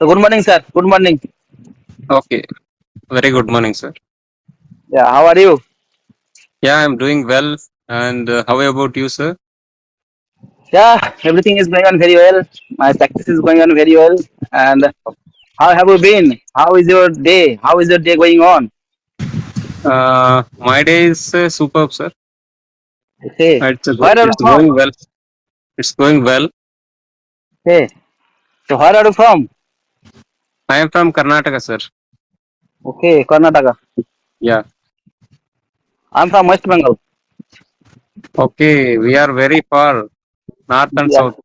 So good morning, sir. Good morning. Okay, very good morning, sir. Yeah, how are you? Yeah, I'm doing well. And how about you, sir? Yeah, everything is going on very well. My practice is going on very well. And how have you been? How is your day? How is your day going on? My day is superb, sir. Okay. Where are you It's from? going well. It's going well. Okay. So where are you from? I am from Karnataka, sir. Okay, Karnataka. Yeah. I'm from West Bengal. Okay, we are very far, north and Yeah. south.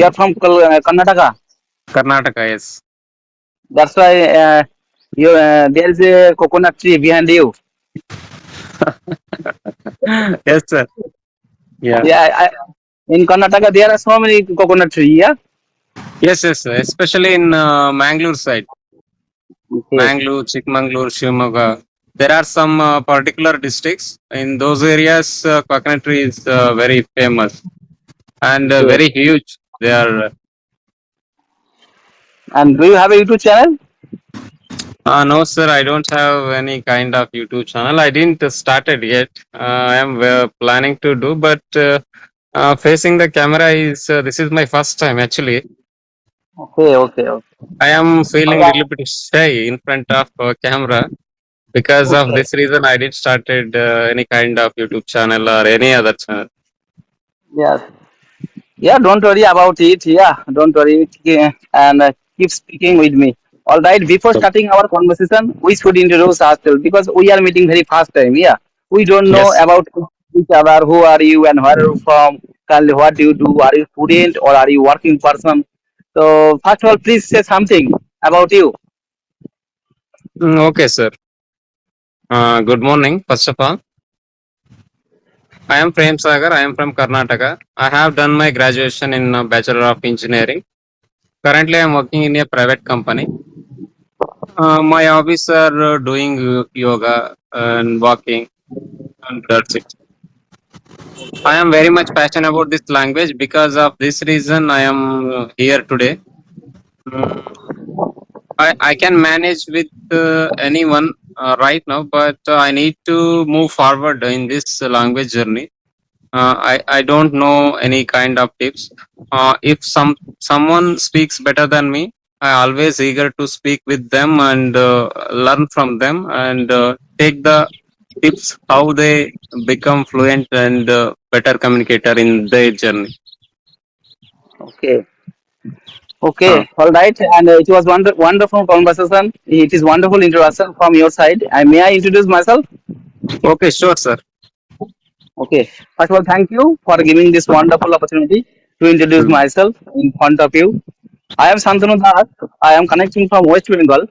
You're from Karnataka. Karnataka, yes. That's why there is a coconut tree behind you. Yes, sir. Yeah. Yeah, in Karnataka there are so many coconut trees. Yeah. Yes, yes, sir. Especially in Mangalore side, Okay. Mangalore, Chikmagalur, Shimoga. There are some particular districts. In those areas, coconut tree is very famous and Okay. very huge. They are. And do you have a YouTube channel? No, sir, I don't have any kind of YouTube channel. I didn't started yet. I am planning to do, but facing the camera is this is my first time actually. Okay. Okay. Okay. I am feeling a Alright. little bit shy in front of camera. Because of Okay. this reason, I didn't started any kind of YouTube channel or any other channel. Yes. Yeah, don't worry about it. Yeah, don't worry. And keep speaking with me. All right. Before So, starting our conversation, we should introduce ourselves because we are meeting very first time. Yeah, we don't know yes. about each other. Who are you and where are you from? Currently, what do you do? Are you student or are you working person? So first of all, please say something about you. Okay, sir. Good morning. First of all, I am Prem Sagar. I am from Karnataka. I have done my graduation in Bachelor of Engineering. Currently, I am working in a private company. My hobbies are doing yoga and walking, and that's it. I am very much passionate about this language. Because of this reason, I am here today. Mm, I can manage with anyone right now, but I need to move forward in this language journey. I don't know any kind of tips. If someone speaks better than me, I always eager to speak with them and learn from them and take the tips how they become fluent and better communicator in their journey. Okay. Uh, Okay, all right. And it was wonderful conversation. It is wonderful introduction from your side. And may I introduce myself? okay, sure, sir. Okay. First of all, thank you for giving this wonderful opportunity to introduce Mm. myself in front of you. I am Santanu Das. I am connecting from West Bengal.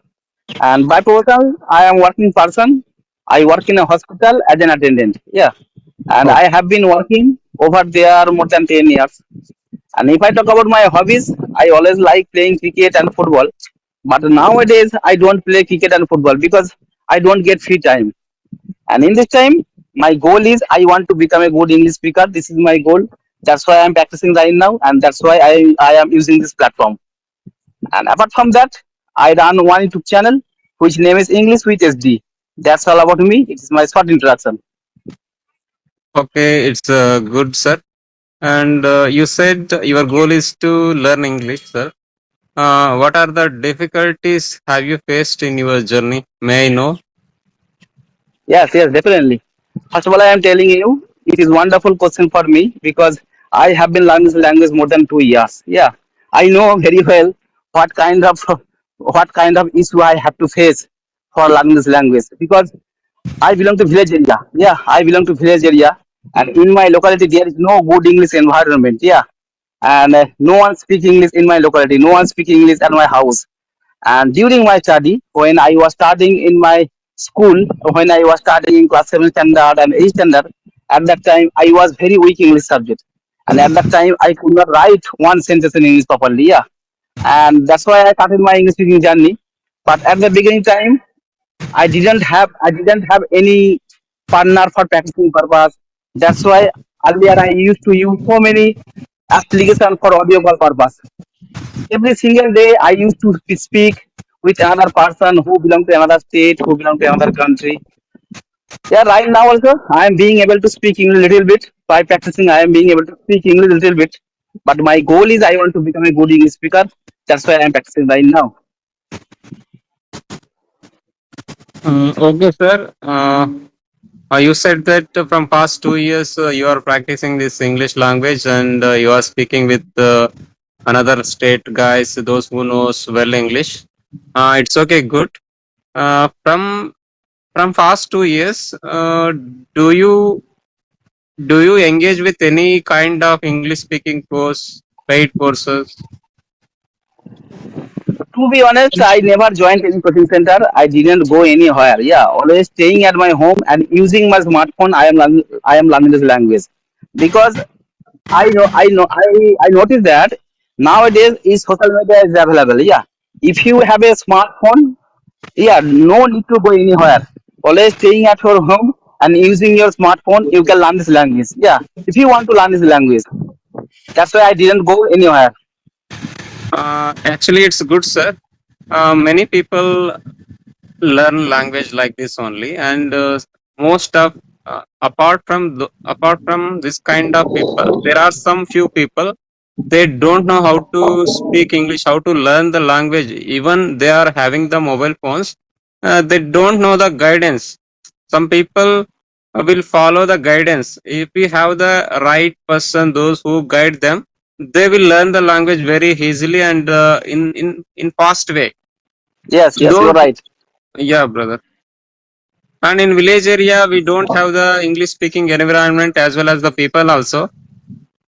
And by profession, I am working person. I work in a hospital as an attendant. Yeah. And Oh, I have been working over there more than 10 years. And if I talk about my hobbies, I always like playing cricket and football. But nowadays, I don't play cricket and football because I don't get free time. And in this time, my goal is I want to become a good English speaker. This is my goal. That's why I'm practicing right now, and that's why I am using this platform. And apart from that, I run one YouTube channel which name is English with SD. That's all about me. It is my short introduction. okay, it's good, sir. And you said your goal is to learn English, sir. What are the difficulties have you faced in your journey? May I know? Yes, yes, definitely. First of all, I am telling you, it is wonderful question for me because I have been learning this language more than 2 years. Yeah, I know very well what kind of what kind of issue I have to face for learning this language because I belong to village area. Yeah, I belong to village area, and in my locality there is no good English environment. Yeah, and no one speak English in my locality. No one speak English at my house. And during my study, when I was studying in my school, when I was studying in class 7 standard and 8 standard, at that time I was very weak English subject. And at that time I could not write one sentence in English properly. Yeah. And that's why I started my English speaking journey. But at the beginning time, I didn't have any partner for practicing purpose. That's why earlier I used to use so many applications for audio call purpose. Every single day, I used to speak with another person who belong to another state, who belong to another country. Yeah, right now also, I am being able to speak English a little bit. By practicing, I am being able to speak English a little bit. But my goal is I want to become a good English speaker. That's why I am practicing right now. Okay, sir. You said that from past 2 years you are practicing this English language and you are speaking with another state guys, those who knows well English. It's okay, good. From past 2 years, do you engage with any kind of English speaking course, paid courses? To be honest, I never joined any coaching center. I didn't go anywhere. Yeah, always staying at my home and using my smartphone. I am learning this language because I noticed that nowadays is social media is available. Yeah, if you have a smartphone, yeah, no need to go anywhere. Always staying at your home and using your smartphone, you can learn this language. Yeah, if you want to learn this language, that's why I didn't go anywhere. Actually, it's good, sir. Many people learn language like this only, and most of apart from this kind of people, there are some few people they don't know how to speak English, how to learn the language. Even they are having the mobile phones, they don't know the guidance. Some people will follow the guidance. If we have the right person, those who guide them, they will learn the language very easily and in fast way. Yes, yes, you're Those, right. yeah, brother. And in village area, we don't have the English speaking environment as well as the people also.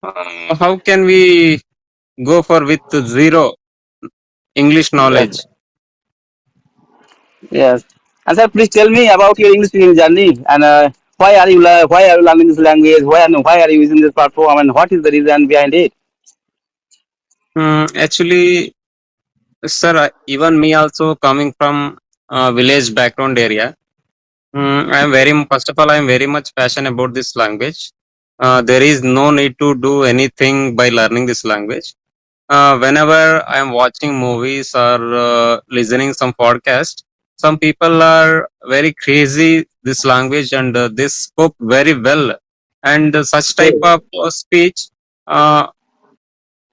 How can we go for with zero English Yes, knowledge? yes. And sir, please tell me about your English speaking journey and why are you learning this language? Why are you using this platform? And what is the reason behind it? Actually, sir, even me also coming from village background area. I am very first of all, I am very much passionate about this language. There is no need to do anything by learning this language. Whenever I am watching movies or listening some podcast, some people are very crazy this language and they spoke very well. And such type Okay, of speech uh,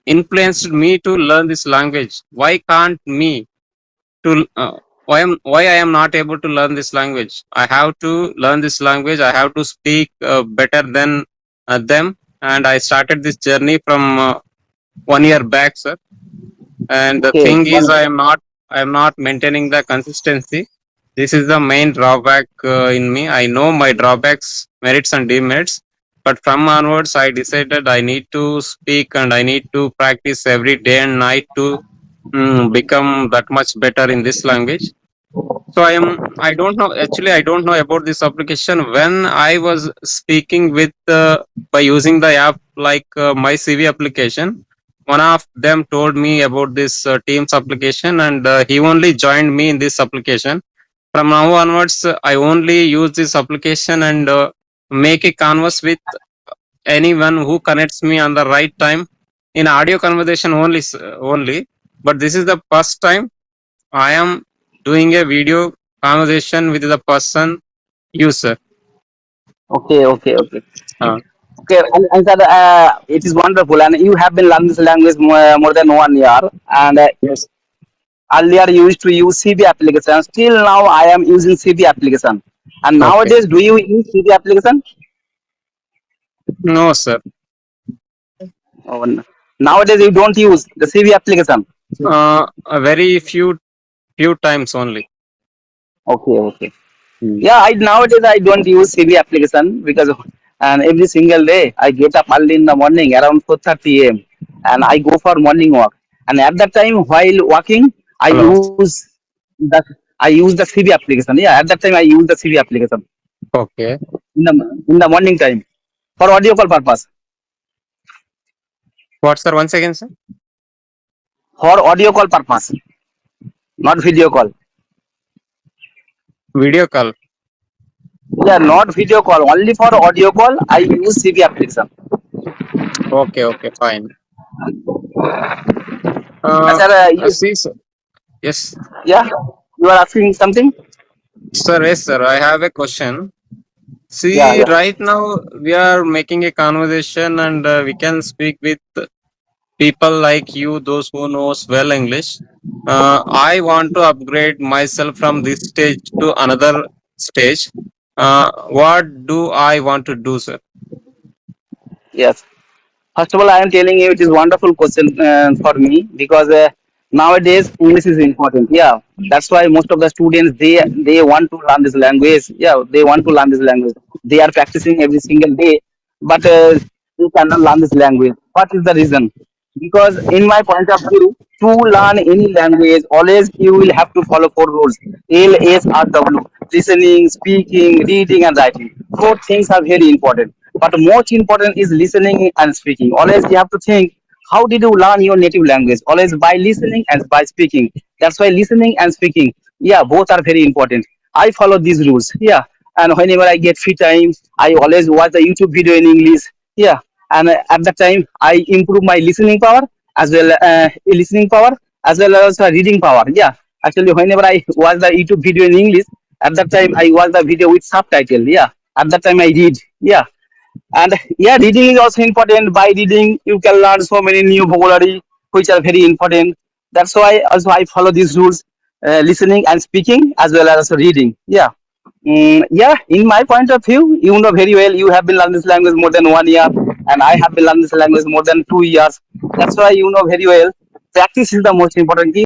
influenced me to learn this language. Why can't me to why I am not able to learn this language? I have to learn this language. I have to speak better than them. And I started this journey from 1 year back, sir. And the okay, thing is wonderful. I am not maintaining the consistency. This is the main drawback in me. I know my drawbacks, merits and demerits, but from onwards I decided I need to speak and I need to practice every day and night to become that much better in this language. So I don't know, actually I don't know about this application. When I was speaking with by using the app like my CV application, one of them told me about this Teams application and he only joined me in this application. From now onwards I only use this application and make a canvas with anyone who connects me on the right time in audio conversation only, only. But this is the first time I am doing a video conversation with the person user. Okay, okay, okay. Uh, Okay, and sir, it is wonderful. And you have been learning this language more than 1 year. And yes. earlier you used to use CV application. Still now I am using CV application. And Okay. nowadays, do you use CV application? No, sir. Oh, nowadays you don't use the CV application. A very few times only. Okay, okay. Mm. Yeah, I nowadays I don't use CV application because and every single day I get up early in the morning around 4:30 a.m. and I go for morning walk. And at that time while walking, I Hello. use the I use the CV application. Yeah, at that time I use the CV application Okay. in the morning time for audio call purpose. What, sir? Once again, sir. For audio call purpose, not video call. Video call. Yeah, not video call. Only for audio call, I use CV application. Okay. Okay. Fine. Uh, Sir, you, see, sir. Yes, yeah, you are asking something? sir. Yes, sir. I have a question. Yeah, See, yeah. right now we are making a conversation, and we can speak with people like you, those who knows well English. I want to upgrade myself from this stage to another stage. What do I want to do, sir? Yes. First of all, I am telling you it is wonderful question for me because nowadays English is important. Yeah, that's why most of the students they want to learn this language. Yeah, they want to learn this language. They are practicing every single day, but they cannot learn this language. What is the reason? Because in my point of view, to learn any language, always you will have to follow four rules: LSRW: listening, speaking, reading, and writing. Four things are very important. But most important is listening and speaking. Always you have to think, how did you learn your native language? Always by listening and by speaking. That's why listening and speaking, yeah, both are very important. I follow these rules. Yeah, and whenever I get free time, I always watch the YouTube video in English. Yeah, and at that time I improve my listening power as well, listening power as well as reading power. Yeah, actually, whenever I watch the YouTube video in English, at that time I watch the video with subtitle. Yeah, at that time I read. Yeah, and yeah, reading is also important. By reading you can learn so many new vocabulary which are very important. That's why also I follow these rules: listening and speaking as well as also reading. Yeah. Yeah, in my point of view, you know very well, you have been learning this language more than 1 year, and I have been learning this language more than 2 years. That's why you know very well, practice is the most important key.